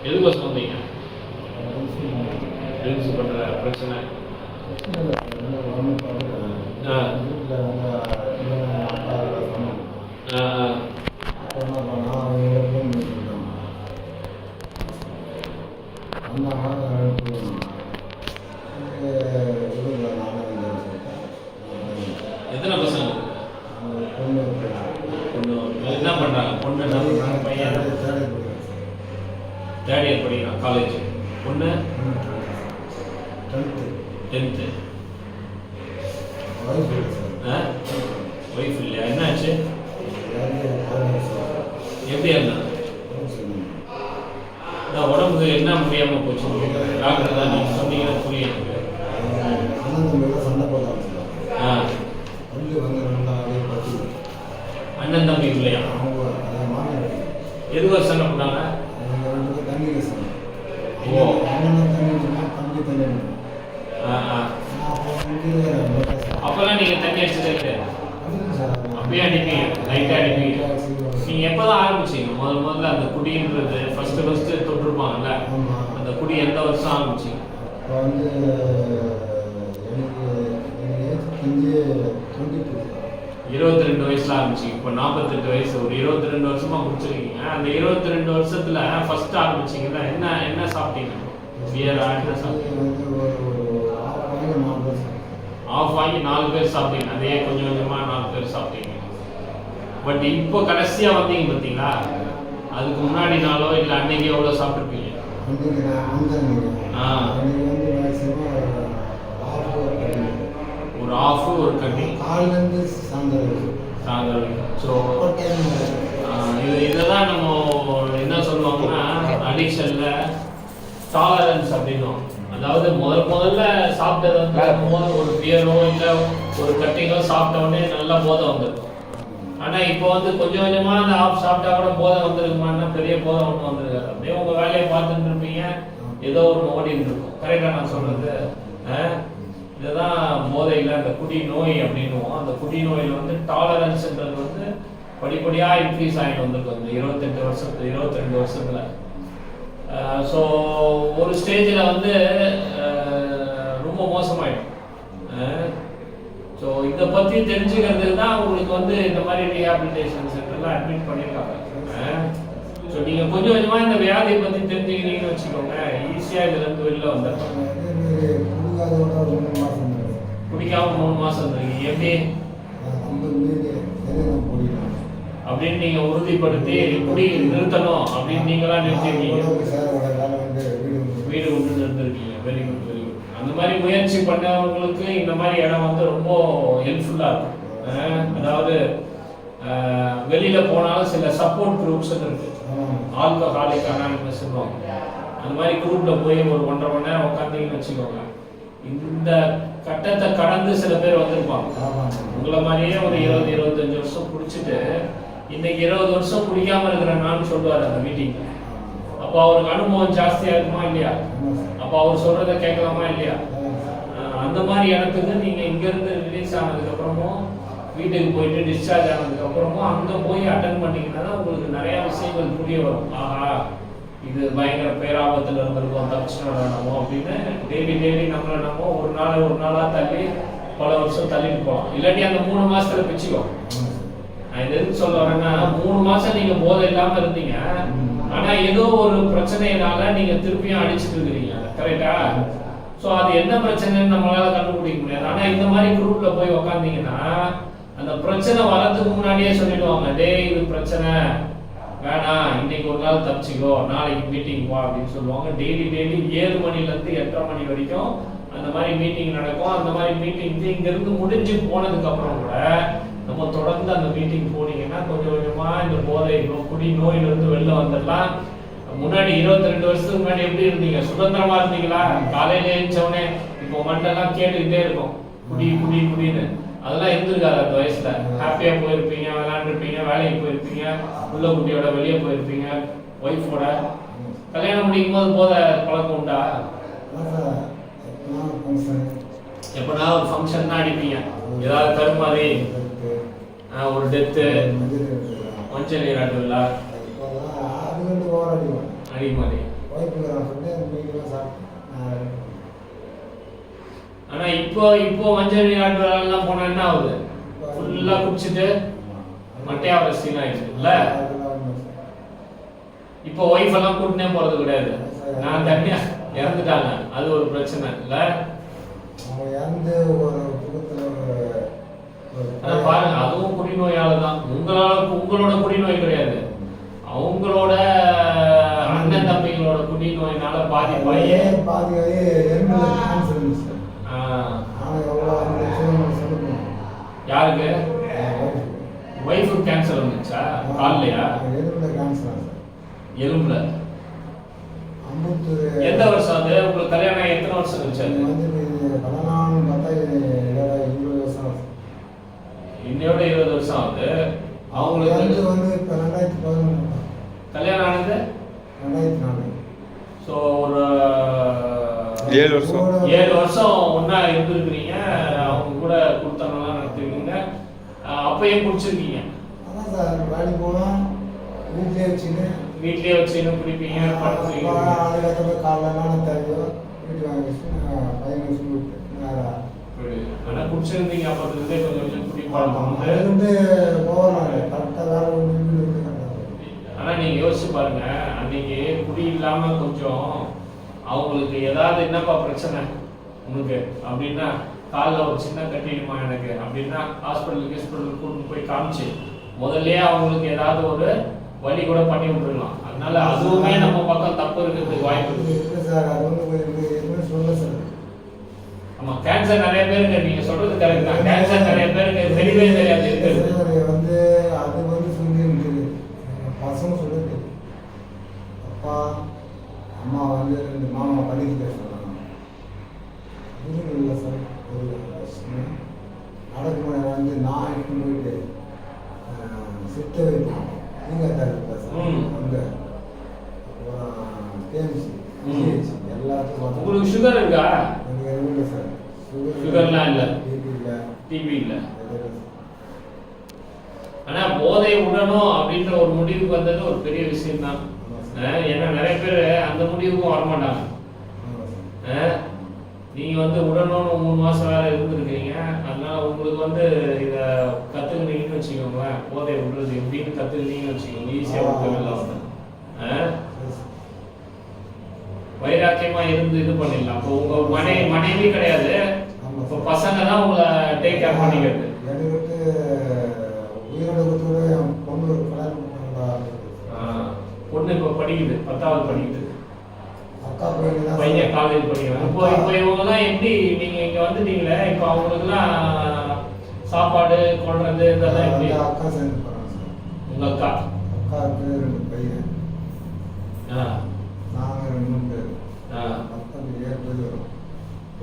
எதுக்கோசம் வந்தீங்க? ட்ரிங்க்ஸ் பண்ணுற பிரச்சனை. எத்தனை பசங்க? பொண்ணு என்ன பண்ணுறாங்க? பொண்ணு என்ன பண்ணுறாங்க? பையன் தேர்ட் இயர் படிக்கிறான் காலேஜ். பொண்ணு 10th. ஒய்ஃப் இல்லையா? என்னாச்சு? எப்படி இருந்தா? உடம்புக்கு என்ன முடியாமல் போச்சு? டாக்டர் தான் நீங்கள் சொன்னீங்கன்னா புரியும் எனக்கு. அண்ணன் தம்பி இல்லையா? எதுவாக சண்டை போட்டாங்க? அப்பெல்லாம் நீங்க தண்ணி அடிச்சதே கிடையாது? அப்பயே அடிப்பீங்க, லைட்டா அடிப்பீங்க. நீங்க எப்பதான் ஆரம்பிச்சீங்க முதல்ல அந்த குடின்றது? ஃபர்ஸ்ட் தொட்டிருப்பாங்கல்ல, அந்த குடி எந்த வருஷம் ஆரம்பிச்சீங்க? 22 வயசுல ஆரம்பிச்சீங்க. இப்போ 48 வயசு. ஒரு 22 வருஷமா குடிச்சிருக்கீங்க. அந்த 22 வருஷத்துல ஃபர்ஸ்ட் ஆரம்பிச்சீங்கன்னா என்ன சாப்பிட்டீங்க? பியர் ஆட்ல ஆஃப் ஆகி 4 பேர் சாப்பிட்டீங்க. அதே கொஞ்சம் கொஞ்சமா 4 பேர் சாப்பிட்டீங்க. பட் இப்போ கடைசியா வந்தீங்க பார்த்தீங்களா, அதுக்கு முன்னாடி நாளோ இல்லை அன்னைக்கு எவ்வளோ சாப்பிட்டுருப்பீங்க? ஒரு ஆஃப் ஒரு கட்டி சாயந்தரம். ஸோ இதெல்லாம் நம்ம என்ன சொல்லுவாங்கன்னா அடிக்ஷன்ல டாலரன்ஸ் அப்படின்னும். அதாவது முதல்ல சாப்பிட்டது வந்து ஒரு பியரோ இல்லை ஒரு கட்டிங்கோ சாப்பிட்ட உடனே நல்லா போதை வந்துருக்கும். ஆனால் இப்போ வந்து கொஞ்சம் கொஞ்சமாக அந்த ஆஃப் சாப்பிட்டா கூட போதை வந்துருக்குமான்னா பெரிய போதை ஒன்றும் வந்துருக்காது. அப்படியே உங்கள் வேலையை பார்த்துட்டு இருப்பீங்க, ஏதோ ஒரு ஓடின்னு இருக்கும். கரெக்டாக நான் சொல்றது? இதுதான் போதையில் அந்த குடி நோய் அப்படின்னுவோம். அந்த குடி நோயில் வந்து டாலரன்ஸ்ன்றது வந்து படிப்படியாக இன்க்ரீஸ் ஆகிட்டு வந்திருக்கும் இந்த 22 வருஷத்துல. ஸோ ஒரு ஸ்டேஜில் வந்து ரொம்ப மோசமாயிடும். ஸோ இதை பற்றி தெரிஞ்சுக்கிறதுக்கு தான் உங்களுக்கு வந்து இந்த மாதிரி ரீஹாபிலிட்டேஷன் சென்டர்லாம் அட்மிட் பண்ணியிருக்காங்க. ஸோ நீங்கள் கொஞ்சம் கொஞ்சமாக இந்த வியாதியை பற்றி தெரிஞ்சுக்கிறீங்கன்னு வச்சுக்கோங்க, ஈஸியாக இதுலேருந்து வெளில வந்துடலாம். குடிக்காம 3 மாதம் இருந்தீங்க. எப்படி அப்படின்னு நீங்கள் உறுதிப்படுத்தி குடி நிறுத்தணும் அப்படின்னு நீங்களாம் நிறுத்திருக்கீங்க, வீடு விட்டு இருந்திருக்கீங்க. Very good, very good. அந்த மாதிரி முயற்சி பண்ணவங்களுக்கு இந்த மாதிரி இடம் வந்து ரொம்ப ஹெல்ப்ஃபுல்லாக இருக்கும். அதாவது வெளியில போனாலும் சில சப்போர்ட் குரூப்ஸ் இருக்கு, ஆல்கஹாலிக் அனானிமஸ் சொல்லுவாங்க. அந்த மாதிரி குரூப்ல போய் ஒரு 1.5 மணி நேரம் உட்காந்தீங்கன்னு வச்சுக்கோங்க, இந்த கட்டத்தை கடந்து சில பேர் வந்திருப்பாங்க. உங்களை மாதிரியே ஒரு 20-25 வருஷம் குடிச்சிட்டு இன்னைக்கு 20 வருஷம் குடிக்காம இருக்கிறேன்னு சொல்லுவார் அந்த மீட்டிங். அப்போ அவருக்கு அனுபவம் ஜாஸ்தியா இருக்குமா இல்லையா? அப்போ அவர் சொல்றதை கேட்கலாமா இல்லையா? அந்த மாதிரி இடத்துக்கு நீங்க இங்க இருந்து ரிலீஸ் ஆனதுக்கு அப்புறமும் வீட்டுக்கு போயிட்டு டிஸ்சார்ஜ் ஆனதுக்கு அப்புறமும் அங்க போய் அட்டன் பண்ணீங்கன்னா உங்களுக்கு நிறைய விஷயங்கள் புரிய வரும். ஆஹா, இது பயங்கர பேராபத்துல இருந்திருக்கோம், தப்பிச்சுனோட நம்ம அப்படின்னு டெய்லி நம்மள நம்ம ஒரு நாளா தள்ளி பல வருஷம் தள்ளிட்டு போகலாம். இல்லாட்டி அந்த 3 மாசத்துல பிச்சுக்கோ. நான் இது எதுக்கு சொல்ல வரேன்னா, 3 மாசம் நீங்க போதை இல்லாம இருந்தீங்க, ஆனா ஏதோ ஒரு பிரச்சனையினால நீங்க திருப்பியும் அடிச்சுட்டு இருக்கிறீங்க. கரெக்டா? ஸோ அது என்ன பிரச்சனைன்னு நம்மளால கண்டுபிடிக்க முடியாது. ஆனா இந்த மாதிரி குரூப்ல போய் உக்காந்தீங்கன்னா அந்த பிரச்சனை வரதுக்கு முன்னாடியே சொல்லிடுவாங்க, டேய் இது பிரச்சனை வேணாம், இன்னைக்கு ஒரு நாள் தப்பிச்சுக்கோ, நாளைக்கு மீட்டிங் வா அப்படின்னு சொல்லுவாங்க. டெய்லி 7 மணிலேருந்து 8:30 மணி வரைக்கும் அந்த மாதிரி மீட்டிங் நடக்கும். அந்த மாதிரி மீட்டிங் இங்கிருந்து முடிஞ்சு போனதுக்கு அப்புறம் கூட நம்ம தொடர்ந்து அந்த மீட்டிங் போனீங்கன்னா கொஞ்சம் கொஞ்சமா இந்த போதை குடி நோயிலிருந்து வெளில வந்துடலாம். முன்னாடி 22 வருஷத்துக்கு முன்னாடி எப்படி இருந்தீங்க? சுதந்திரமா இருந்தீங்களா? காலையில எழுந்தவனே இப்போ மண்டெல்லாம் கேட்டுக்கிட்டே இருக்கும் குடின்னு. அதெல்லாம் இருந்திருக்காது அந்த வயசுல. ஹாப்பியா போயிருப்பீங்க, விளையாண்டுருப்பீங்க, வேலைக்கு போயிருப்பீங்க, உள்ள குட்டியோட வெளியே போயிருப்பீங்க, ஒய்ஃபோட. கல்யாணம் முடிக்கும் போது போத பழக்கம் உண்டா? எப்படா ஒரு ஃபங்க்ஷன் தான் அடிப்பீங்க, ஏதாவது கருமாதி, ஒரு டெத்து, மஞ்சள் நீர் ஆட்டுங்களா? அடிக்க மாதிரி வாய்ப்புங்கிறான் சொல்லி மீன்லாம் சாப்பிட்டேன். ஆனா இப்போ மஞ்சள் நீராட்டு விழாலாம் போனா என்ன ஆகுது? ஃபுல்லா குடிச்சிட்டு மட்டையா பிரச்சனை ஆயிடுச்சு இல்ல. இப்போ ஒய்ஃப் எல்லாம் கூட்டினே போறது கிடையாது, நான் தனியா இறந்துட்டாங்க, அது ஒரு பிரச்சனை இல்ல. அவங்க இறந்து ஒரு குடும்பத்துல பாருங்க, அதுவும் குடிநோயால தான். உங்களோட குடிநோய் கிடையாது, அவங்களோட அண்ணன் தம்பிகளோட குடிநோயினால பாதிப்பாயே யாருக்கு? ஒய்ஃபுக்கு கேன்சர் வந்துச்சா? கால்லையா? எலும்புல. எந்த வருஷம் அது? உங்களுக்கு கல்யாணம் எத்தனை வருஷம் இருந்துச்சு? இன்னையோட 20 வருஷம் ஆகுது. அவங்களுக்கு வந்து இப்போ 2011 கல்யாணம் ஆனது 2004. ஸோ ஒரு 7 வருஷம் ஒன்றா இருந்துருக்கிறீங்க, அவங்க கூட கொடுத்தவங்கலாம் நடத்துவீங்க, அப்பயும் குடிச்சிருக்கீங்க. அதான் சார், வேலைக்கு போனால் வீட்லேயே வச்சுன்னு குடிப்பீங்க, படுத்துவீங்க. அதுக்கப்புறம் காலைல நானும் தெரியும் வீட்டு வாங்கி பையனை சொல்லிட்டு ஆனால் குடிச்சிருந்தீங்க, அப்போதுலேருந்தே கொஞ்சம் கொஞ்சம் குடிப்பாங்க. ஆனால் நீங்கள் யோசிச்சு பாருங்க, அன்னைக்கு குடி இல்லாமல் கொஞ்சம் அவங்களுக்கு ஏதாவது என்னப்பா பிரச்சனை உனக்கு அப்படின்னா, காலில் ஒரு சின்ன கட்டிடுமா எனக்கு அப்படின்னா, ஹாஸ்பிட்டலுக்கு கூட்டிட்டு போய் காமிச்சு முதல்லயே அவங்களுக்கு ஏதாவது ஒரு வழி கூட பண்ணி விட்டுருக்கலாம். அதனால அதுவுமே நம்ம பக்கம் தப்பு இருக்கிறதுக்கு வாய்ப்பு இருக்கு சார். அது வந்து சொல்ல சார். ஆமா, கேன்சர் நிறைய பேருக்கு நீங்க சொல்றது கரெக்ட் தான். கேன்சர் நிறைய பேருக்கு தெரியவே தெரியாது இருக்குது. வந்து அது வந்து சொல்லி இருக்குது, பசங்க சொல்லுது. அப்பா அம்மா வந்து 2 மாமா படிக்க பேசுறாங்க. இது இல்லை சார். ஒரு நடக்கும்போது வந்து நான் இட்டு போயிட்டு சித்த வைப்போம் நீங்கள் சார் அங்கே அப்புறம் கேஎம்சி எல்லாத்துக்கும். உங்களுக்கு சுகர் இருக்கா? எனக்கு இல்லை சார். சுகர்லாம் இல்லை, டிபி இல்லை. ஆனா போதை விடணும் அப்படின்ற ஒரு முடிவுக்கு வந்தது ஒரு பெரிய விஷயம் தான். ஏன்னா நிறைய பேர் அந்த முடிவுக்கும் வரமாட்டாங்க. நீங்க வந்து உடனோன்னு 3 மாசம் வேற இருந்திருக்கீங்க, அதனால உங்களுக்கு வந்து இத கத்துக்கிட்டீங்கன்னு வச்சுக்கோங்க, போதை விடுறது எப்படின்னு கத்துக்கிட்டீங்கன்னு வச்சுக்கோங்க, ஈஸியா விட்டுலாம். வைராக்கியமா இருந்து இது பண்ணிடலாம். இப்போ உங்க மனைவி கிடையாது, இப்போ பசங்க தான் உங்களை டேக் கேர் பண்ணிக்கிறது. பொண்ணு இப்போ படிக்குது, 10வது படிக்குது, பையன் காலேஜ் படிக்கிறாங்க. இப்போ இவங்கெல்லாம் எப்படி, நீங்க இங்க வந்துட்டீங்களே, இப்போ அவங்களுக்குலாம் சாப்பாடு கொள்றது இதெல்லாம் எப்படி? அக்கா சேர்ந்து போறாங்க சார். உங்க அக்கா? அக்காவுக்கு 2 பையன், நாங்கள் 2 பேர், மொத்தம் 7 பேர் வரும்.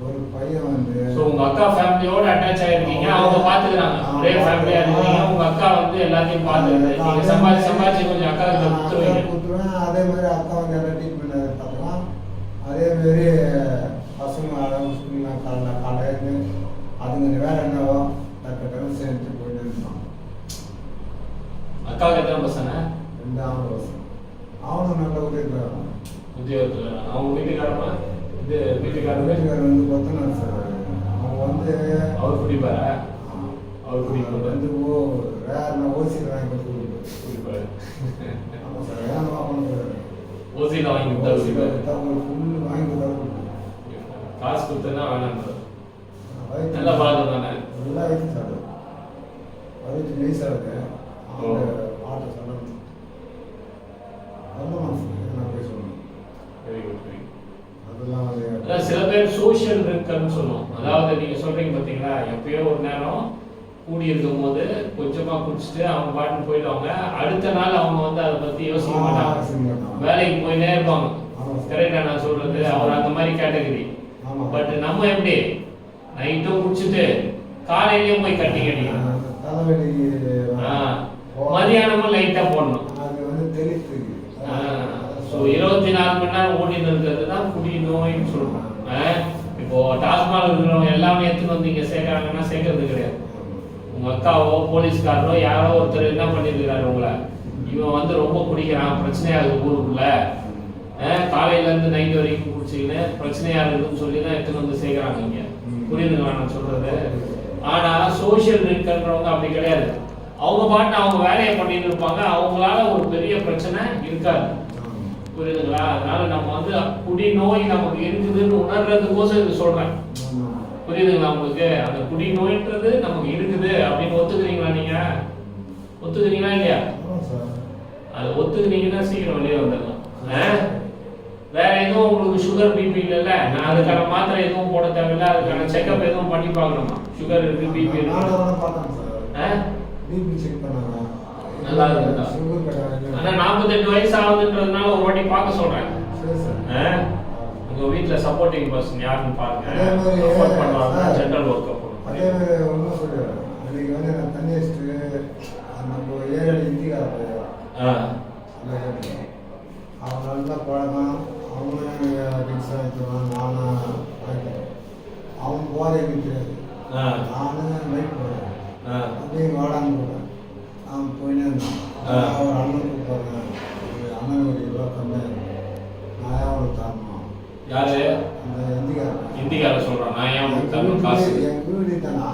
ஒரு பையன் வந்து உங்க அக்கா ஃபேமிலியோட அட்டாச் ஆயிருக்கீங்க, அவங்க பாத்துக்கிறாங்க, ஒரே ஃபேமிலியா இருக்கீங்க, உங்க அக்கா வந்து எல்லாத்தையும் பாத்துக்கிறது, நீங்க சம்பாதிச்சு கொஞ்சம் அக்கா கிட்ட கொடுத்துருவேன். அதே மாதிரி அக்கா வந்து எல்லாம் ட்ரீட்மெண்ட் பார்த்துக்கலாம். அதே மாதிரி பசங்க ஸ்கூல்லாம் காலையிலேருந்து அதுங்க வேலை என்னவோ டக்கு சேர்ந்து போயிட்டு இருப்பாங்க. அக்காவுக்கு எத்தனை பசங்க? 2 ஆம்பளை பசங்க. அவனும் நல்ல உத்தியோகத்தில். அவங்க வீட்டுக்காரமா? இது வீட்டுக்காரர் வந்து கொத்தனார் சார். அவங்க வந்து அவர் குடிப்பாரா? அவர் குடிப்பார் வந்து வேறு ஓசியில் வாங்கி குடிப்பாரு. ஆமாம் சார், வேணும் வாங்கணும். ஓசியில் வாங்கி கொடுத்தா குடிப்பார். ஃபுல்லு வாங்கி கொடுத்தா காசு கொடுத்தா வேணாம். நல்ல பழக்கம் தானே? நல்லா வயசு சார், 15 வயசாக இருக்கு. அவங்க ஆட்டோ சொல்லணும் நான் போய் சொல்லணும். Very good, very good. அதெல்லாம் வந்து சில பேர் சோஷியல் ட்ரிங்க்னு சொல்லுவோம். அதாவது நீங்க சொல்றீங்க பார்த்தீங்களா, எப்பயோ ஒரு நேரம் கூடி இருக்கும் போது கொஞ்சமா குடிச்சிட்டு அவங்க பாட்டுன்னு போயிடுவாங்க, அடுத்த நாள் அவங்க வந்து அதை பத்தி யோசிக்க மாட்டாங்க, வேலைக்கு போயினே இருப்பாங்க. கரெக்டா நான் சொல்றது? அவர் அந்த மாதிரி கேட்டகரி. பட் நம்ம எப்படி நைட்டும் குடிச்சிட்டு காலையிலயும் போய் கட்டி கட்டிக்கணும், மதியானமும் லைட்டா போடணும். அது வந்து தெரியுது. ஸோ 24 மணி நேரம் ஓடிட்டு இருக்கிறது தான் குடி நோயின்னு சொல்றோம். இப்போ டாஸ்மாக் இருக்கிறவங்க எல்லாமே எடுத்துன்னு வந்து இங்க சேர்க்கறாங்கன்னா சேர்க்கறது கிடையாது. உங்க அக்காவோ போலீஸ்காரரோ யாரோ ஒருத்தர் என்ன பண்ணிருக்கிறாரு உங்களை, இவன் வந்து ரொம்ப குடிக்கிறான், பிரச்சனையாகுது ஊருக்குள்ள காலையில இருந்து நைட் வரைக்கும் குடிச்சிக்கின்னு பிரச்சனையா இருக்குன்னு சொல்லி தான் எடுத்துன்னு வந்து சேர்க்குறாங்க இங்க. புரியுதுங்களா நான் சொல்றது? ஆனா சோசியல் ட்ரிங்க்ன்றவங்க அப்படி கிடையாது. அவங்க பாட்டு அவங்க வேலையை பண்ணிட்டு இருப்பாங்க, அவங்களால ஒரு பெரிய பிரச்சனை இருக்காது. புரியுதுங்களா? அதனால நம்ம வந்து குடி நோய் நமக்கு இருக்குதுன்னு உணர்றதுக்கோசம் இது சொல்றேன். புரியுதுங்களா உங்களுக்கு? அந்த குடி நோய்ன்றது நமக்கு இருக்குது அப்படின்னு ஒத்துக்கிறீங்களா நீங்க? ஒத்துக்கிறீங்களா இல்லையா? அது ஒத்துக்கிறீங்கன்னா சீக்கிரம் வெளியே வந்துடலாம். வேற எதுவும் உங்களுக்கு சுகர் பிபி இல்லைல்ல, நான் அதுக்கான மாத்திரை எதுவும் போட தேவையில்ல, அதுக்கான செக்அப் எதுவும் பண்ணி பார்க்கணுமா? சுகர் இருக்கு பிபி இருக்கு நல்லா இருக்குதா? ஆனா 48 வயசு ஆகுதுன்றதுனால ஒரு வாட்டி பார்க்க சொல்றேன். உங்க வீட்டுல சப்போர்ட்டிங் பர்சன் யாருன்னு பாருங்க. சப்போர்ட் பண்ணுவாங்க, ஜெனரல் ஒர்க் பண்ணுவாங்க. அதே மாதிரி ஒன்றும் சொல்லுவேன், அன்னைக்கு வந்து நான் தண்ணி வச்சுட்டு நம்ம ஏழை இந்திக்கார அவன் நல்லா பழக்கம், அவனும் ட்ரிங்க்ஸ் வாங்கிக்குவான், நானும் வாங்கிக்கிறேன். அவன் போதை எனக்கு தெரியாது, நானும் நைட் போகிறேன் அப்படியே வாடான்னு போகிறேன். அவன் போயினே இருந்தான். அவர் அண்ணன் கூப்பிட்றேன், அண்ணன் ஒரு ரூபா கம்மியாக இருக்கும், நான் ஏன் அவனுக்கு தரணும்? யாரு? அந்த இந்திக்காரன். இந்திக்காரன் சொல்கிறான், நான் ஏன் அவனுக்கு தரணும் காசு? என் வீடு தானா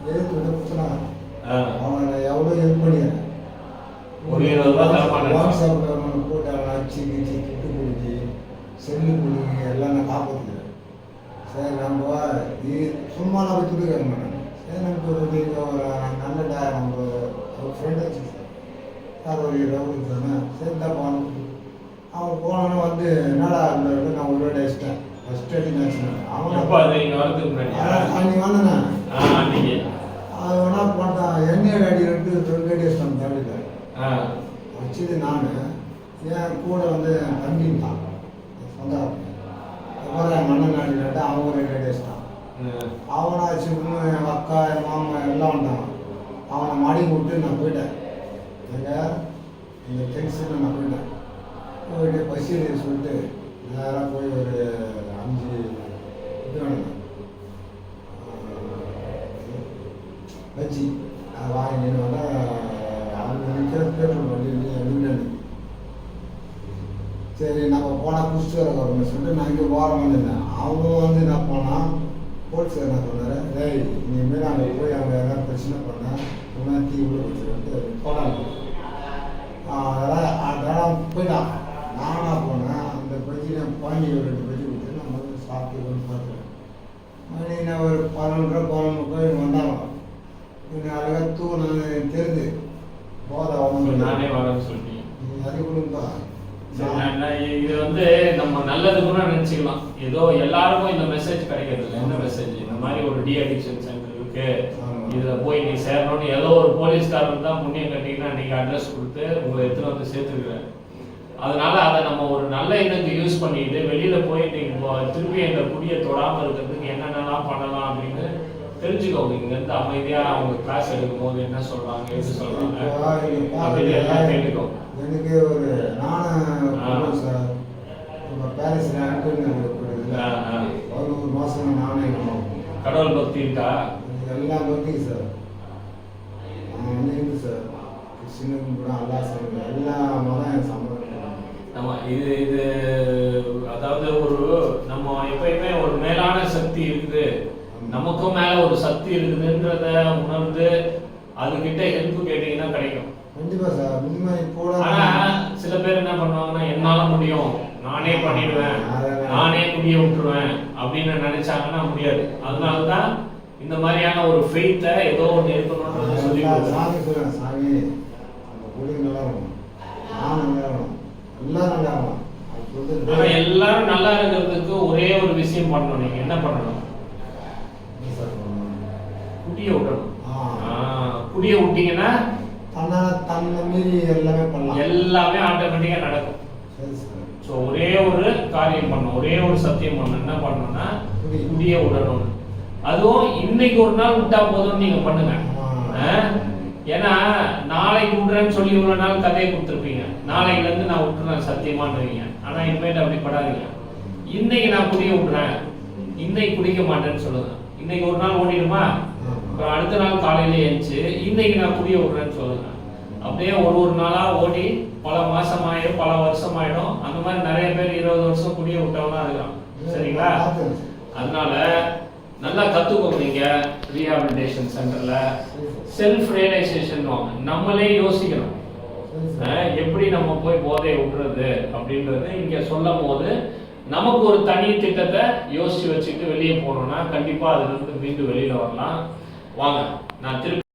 எழுத்து விட கொடுத்துனாங்க. அவனை எவ்வளோ ஹெல்ப் பண்ணிடுறேன். ஒரு 20 ரூபா தரமாட்டேன். வாட்ஸ்அப்பில் போட்டு அவனை அடிச்சு கிச்சு கிட்டு கொடுக்கி செல்லு கொடுக்கி எல்லாம் நான் காப்பாற்றுக்கிறேன். சரி நம்ம இது சும்மா நான் போய் துடுக்க மாட்டேன். சரி நமக்கு ஒரு நல்ல நம்ம ஒரு ஃப்ரெண்ட் வச்சு சார் ஒரு 20 தானே சரி தான் போகணும். அவன் போனோன்னு வந்து என்னடா நான் ஒரு வேலை அடிச்சிட்டேன். ஃபஸ்ட் அடி நான் அவன் அப்போ அது நீங்கள் வரதுக்கு முன்னாடி அன்னைக்கு வந்தேண்ணா அன்னைக்கு அது வேணா போட்டான். எண்ணெய் அடி 2 அடி வச்சிட்டான் தேவையில்லை வச்சது. நான் என் கூட வந்து என் தம்பின்ட்டான் சொந்த அப்புறம் என் மண்ணன் நாடி நட்டு அவன் ஒரு 2 அடி வச்சிட்டான். அவனாச்சு இன்னும் என் அக்கா என் மாமா எல்லாம் வந்தாங்க. அவனை மாடி விட்டு நான் போயிட்டேன். எங்கள் டென்ஷனில் நான் போயிட்டேன். போயிட்டு பசி சொல்லிட்டு நேராக போய் ஒரு 5 இது வேணும் பஜ்ஜி அதை வாங்கிட்டு வந்தால் அவங்க நிற்கிற பேப்பர் வண்டி. சரி நம்ம போனால் குடிச்சிட்டு வர வரணும்னு சொல்லிட்டு நான் இங்கே ஓரம் வந்துருந்தேன். அவங்க வந்து என்ன போனால் போலீஸ் என்ன சொன்னார், டேய் இனிமேல் அங்கே போய் அவங்க எதாவது பிரச்சனை பண்ணேன் உடனே தீ உள்ள வச்சுட்டு போனாங்க. அதெல்லாம் போயிட்டான். நானாக போனேன். அந்த பஜ்ஜி நான் பாண்டி ஒரு 2 பஜ்ஜி கொடுத்து நான் வந்து சாப்பிட்டு கொண்டு பார்த்துருவேன். மணி நான் ஒரு 11:30 போய் வந்தாங்க. இன்னும் அழகாக நான் தெரிஞ்சு போதை அவங்க நானே வரேன்னு சொல்லிட்டீங்க. அது கொடுப்பா. இது வந்து நம்ம நல்லது கூட நினைச்சுக்கலாம். ஏதோ எல்லாருக்கும் இந்த மெசேஜ் கிடைக்கிறது இல்லை. என்ன மெசேஜ்? இந்த மாதிரி ஒரு டி அடிக்ஷன் சென்டர் இருக்கு, இதுல போய் நீ சேரணும்னு ஏதோ ஒரு போலீஸ்காரன் தான் புண்ணியம் கட்டிங்கன்னா நீங்க அட்ரஸ் கொடுத்து உங்களை எடுத்துன்னு வந்து சேர்த்துக்கிறேன். அதனால அதை நம்ம ஒரு நல்ல இதுக்கு யூஸ் பண்ணிட்டு வெளியில போய் நீங்க திருப்பி எங்க குடியை தொடாம இருக்கிறதுக்கு என்னென்னலாம் பண்ணலாம் அப்படின்னு தெரிஞ்சுக்கோங்க. இங்க இருந்து அமைதியா அவங்க கிளாஸ் எடுக்கும் போது என்ன சொல்றாங்க, எது சொல்றாங்க அப்படின்னு எல்லாம் கேட்டுக்கோங்க. எனக்கு ஒரு நானும் சார் நம்ம பேரிஸ்ல ஒரு மாசம் நானே கடவுள் பக்தி இருக்கா? எல்லாம் பக்தி சார். நான் வந்து இருந்து சார் கிறிஸ்டினுக்கும் கூட அல்லா சார் எல்லா மதம் என் சம்மதம். நம்ம இது அதாவது ஒரு நம்ம எப்பயுமே ஒரு மேலான சக்தி இருக்குது, நமக்கும் மேல ஒரு சக்தி இருக்குதுன்றத உணர்ந்து அதுகிட்ட ஹெல்ப் கேட்டீங்கன்னா கிடைக்கும். கண்டிப்பா சார். ஆனா சில பேர் என்ன பண்ணுவாங்கன்னா, என்னால முடியும், நானே பண்ணிடுவேன், நானே குடிய விட்டுருவேன் அப்படின்னு நினைச்சாங்கன்னா முடியாது. அதனாலதான் இந்த மாதிரியான ஒரு ஃபெய்த்தை ஏதோ ஒன்று இருக்கணும்ன்றது சொல்லி சாமி சொல்றேன். சாமி நம்ம குடி நல்லா இருக்கும், நான் நல்லா இருக்கும், எல்லாரும் நல்லா இருக்கும். ஆனா எல்லாரும் நல்லா இருக்கிறதுக்கு ஒரே ஒரு விஷயம் பண்ணணும். நீங்க என்ன பண்ணணும்? குடிய விடணும். குடிய விட்டீங்கன்னா தன்னை மீறி எல்லாமே பண்ணலாம், எல்லாமே ஆட்டோமேட்டிக்கா நடக்கும். ஸோ ஒரே ஒரு காரியம் பண்ணணும், ஒரே ஒரு சத்தியம் பண்ணணும். என்ன பண்ணணும்னா குடிய விடணும். அதுவும் இன்னைக்கு ஒரு நாள் விட்டா போதும் நீங்க பண்ணுங்க. ஏன்னா நாளைக்கு விடுறேன்னு சொல்லி இவ்வளவு நாள் கதையை கொடுத்துருப்பீங்க, நாளைக்குல இருந்து நான் விட்டுறேன் சத்தியமான்றீங்க. ஆனா இனிமேட்டு அப்படி படாதீங்க. இன்னைக்கு நான் குடிய விடுறேன், இன்னைக்கு குடிக்க மாட்டேன்னு சொல்லுங்க. இன்னைக்கு ஒரு நாள் ஓடிடுமா, அடுத்த நாள் காலையில எழுந்துச்சு இன்னைக்கு நான் குடிய விடுறேன்னு சொல்லுங்க. அப்படியே ஒரு நாளா ஓடி பல மாசம் ஆயிடும், பல வருஷம் ஆயிடும். அந்த மாதிரி நிறைய பேர் 20 வருஷம் குடிய விட்டவங்க இருக்கான். சரிங்களா? அதனால நல்லா கத்துக்கோங்க. நீங்க ரீஹாபிலிட்டேஷன் சென்டர்ல செல்ஃப் ரியலைசேஷன் நம்மளே யோசிக்கணும். எப்படி நம்ம போய் போதையை விட்டுறது அப்படின்றது இங்க சொல்லும் போது நமக்கு ஒரு தனி திட்டத்தை யோசிச்சு வச்சுட்டு வெளியே போனோம்னா கண்டிப்பா அதுல இருந்து மீண்டும் வெளியில வரலாம். வாங்க, நான் திருப்பி